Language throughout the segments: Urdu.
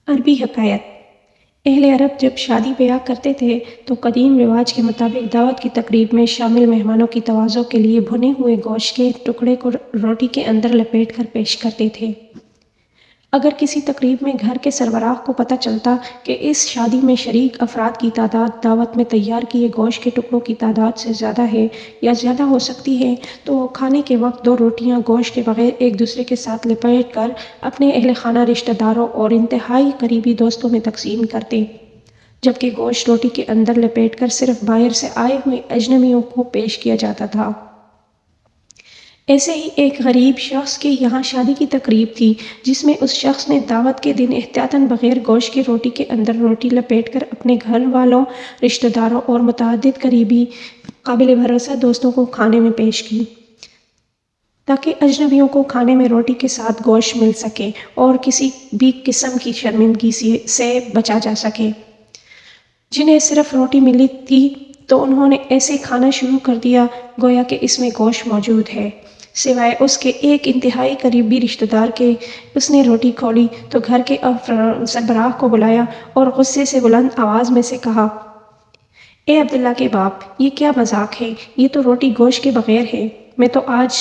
عربی حکایت۔ اہل عرب جب شادی بیاہ کرتے تھے تو قدیم رواج کے مطابق دعوت کی تقریب میں شامل مہمانوں کی تواضع کے لیے بھنے ہوئے گوشت کے ٹکڑے کو روٹی کے اندر لپیٹ کر پیش کرتے تھے۔ اگر کسی تقریب میں گھر کے سربراہ کو پتہ چلتا کہ اس شادی میں شریک افراد کی تعداد دعوت میں تیار کیے گوشت کے ٹکڑوں کی تعداد سے زیادہ ہے یا زیادہ ہو سکتی ہے تو وہ کھانے کے وقت 2 روٹیاں گوشت کے بغیر ایک دوسرے کے ساتھ لپیٹ کر اپنے اہل خانہ رشتہ داروں اور انتہائی قریبی دوستوں میں تقسیم کرتے، جبکہ گوشت روٹی کے اندر لپیٹ کر صرف باہر سے آئے ہوئے اجنبیوں کو پیش کیا جاتا تھا۔ ایسے ہی ایک غریب شخص کے یہاں شادی کی تقریب تھی جس میں اس شخص نے دعوت کے دن احتیاطاً بغیر گوشت کی روٹی کے اندر روٹی لپیٹ کر اپنے گھر والوں، رشتہ داروں اور متعدد قریبی قابل بھروسہ دوستوں کو کھانے میں پیش کی، تاکہ اجنبیوں کو کھانے میں روٹی کے ساتھ گوشت مل سکے اور کسی بھی قسم کی شرمندگی سے بچا جا سکے۔ جنہیں صرف روٹی ملی تھی تو انہوں نے ایسے کھانا شروع کر دیا گویا کہ اس میں گوشت موجود ہے، سوائے اس کے ایک انتہائی قریبی رشتہ دار کے۔ اس نے روٹی کھولی تو گھر کے سربراہ کو بلایا اور غصے سے بلند آواز میں سے کہا، اے عبداللہ کے باپ، یہ کیا مذاق ہے؟ یہ تو روٹی گوشت کے بغیر ہے، میں تو آج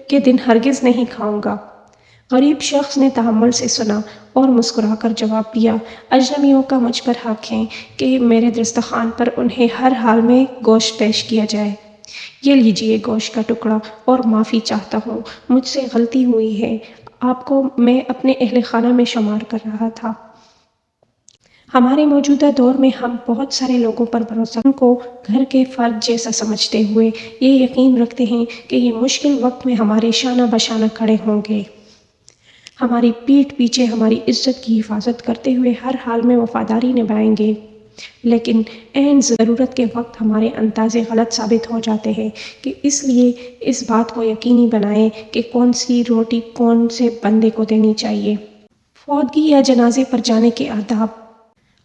کے دن ہرگز نہیں کھاؤں گا۔ غریب شخص نے تحمل سے سنا اور مسکرا کر جواب دیا، اجنبیوں کا مجھ پر حق ہے کہ میرے دسترخوان پر انہیں ہر حال میں گوشت پیش کیا جائے۔ یہ لیجئے گوشت کا ٹکڑا اور معافی چاہتا ہوں، مجھ سے غلطی ہوئی ہے، آپ کو میں اپنے اہل خانہ میں شمار کر رہا تھا۔ ہمارے موجودہ دور میں ہم بہت سارے لوگوں پر بھروسہ ان کو گھر کے فرد جیسا سمجھتے ہوئے یہ یقین رکھتے ہیں کہ یہ مشکل وقت میں ہمارے شانہ بشانہ کھڑے ہوں گے، ہماری پیٹھ پیچھے ہماری عزت کی حفاظت کرتے ہوئے ہر حال میں وفاداری نبھائیں گے، لیکن عین ضرورت کے وقت ہمارے اندازے غلط ثابت ہو جاتے ہیں کہ اس لیے اس بات کو یقینی بنائیں کہ کون سی روٹی کون سے بندے کو دینی چاہیے۔ فوتگی یا جنازے پر جانے کے آداب۔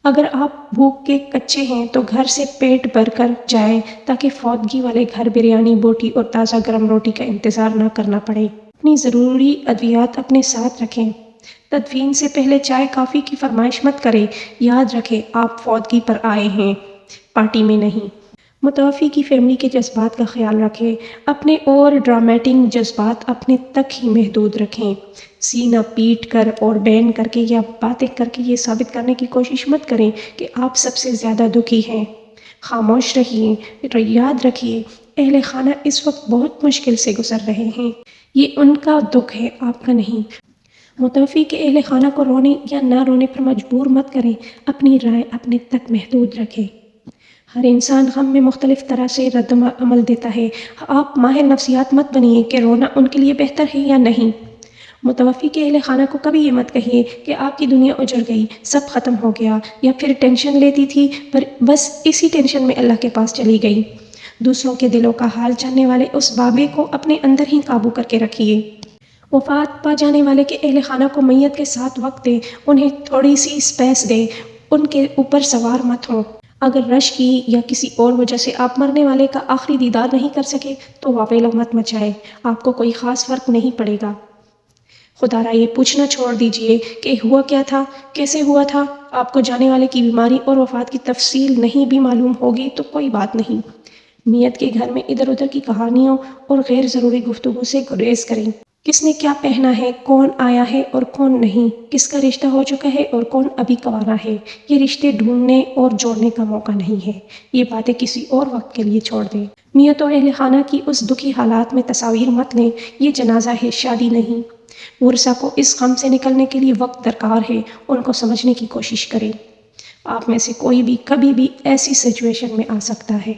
اگر آپ بھوک کے کچے ہیں تو گھر سے پیٹ بھر کر جائیں تاکہ فوتگی والے گھر بریانی، بوٹی اور تازہ گرم روٹی کا انتظار نہ کرنا پڑے۔ اپنی ضروری ادویات اپنے ساتھ رکھیں۔ تدفین سے پہلے چائے کافی کی فرمائش مت کریں، یاد رکھیں آپ فوتگی پر آئے ہیں، پارٹی میں نہیں۔ متوفی کی فیملی کے جذبات کا خیال رکھیں، اپنے اوور ڈرامٹک جذبات اپنے تک ہی محدود رکھیں۔ سینہ پیٹ کر اور بین کر کے یا باتیں کر کے یہ ثابت کرنے کی کوشش مت کریں کہ آپ سب سے زیادہ دکھی ہیں۔ خاموش رہیے، یاد رکھیے اہل خانہ اس وقت بہت مشکل سے گزر رہے ہیں، یہ ان کا دکھ ہے، آپ کا نہیں۔ متوفی کے اہل خانہ کو رونے یا نہ رونے پر مجبور مت کریں، اپنی رائے اپنے تک محدود رکھیں۔ ہر انسان غم میں مختلف طرح سے رد عمل دیتا ہے، آپ ماہر نفسیات مت بنیے کہ رونا ان کے لیے بہتر ہے یا نہیں۔ متوفی کے اہل خانہ کو کبھی یہ مت کہیے کہ آپ کی دنیا اجڑ گئی، سب ختم ہو گیا، یا پھر ٹینشن لیتی تھی پر بس اسی ٹینشن میں اللہ کے پاس چلی گئی۔ دوسروں کے دلوں کا حال جاننے والے اس بابے کو اپنے اندر ہی قابو کر کے رکھیے۔ وفات پا جانے والے کے اہل خانہ کو میت کے ساتھ وقت دیں، انہیں تھوڑی سی اسپیس دیں، ان کے اوپر سوار مت ہوں۔ اگر رش کی یا کسی اور وجہ سے آپ مرنے والے کا آخری دیدار نہیں کر سکے تو واویلا مت مچائیں، آپ کو کوئی خاص فرق نہیں پڑے گا۔ خدا را یہ پوچھنا چھوڑ دیجئے کہ ہوا کیا تھا، کیسے ہوا تھا۔ آپ کو جانے والے کی بیماری اور وفات کی تفصیل نہیں بھی معلوم ہوگی تو کوئی بات نہیں، میت کے گھر میں ادھر ادھر کی کہانیوں اور غیر ضروری گفتگو سے گریز کریں۔ کس نے کیا پہنا ہے، کون آیا ہے اور کون نہیں، کس کا رشتہ ہو چکا ہے اور کون ابھی کنوارا ہے، یہ رشتے ڈھونڈنے اور جوڑنے کا موقع نہیں ہے، یہ باتیں کسی اور وقت کے لیے چھوڑ دیں۔ میت و اہل خانہ کی اس دکھی حالات میں تصاویر مت لیں، یہ جنازہ ہے، شادی نہیں۔ ورثہ کو اس غم سے نکلنے کے لیے وقت درکار ہے، ان کو سمجھنے کی کوشش کریں۔ آپ میں سے کوئی بھی کبھی بھی ایسی سچویشن میں آ سکتا ہے۔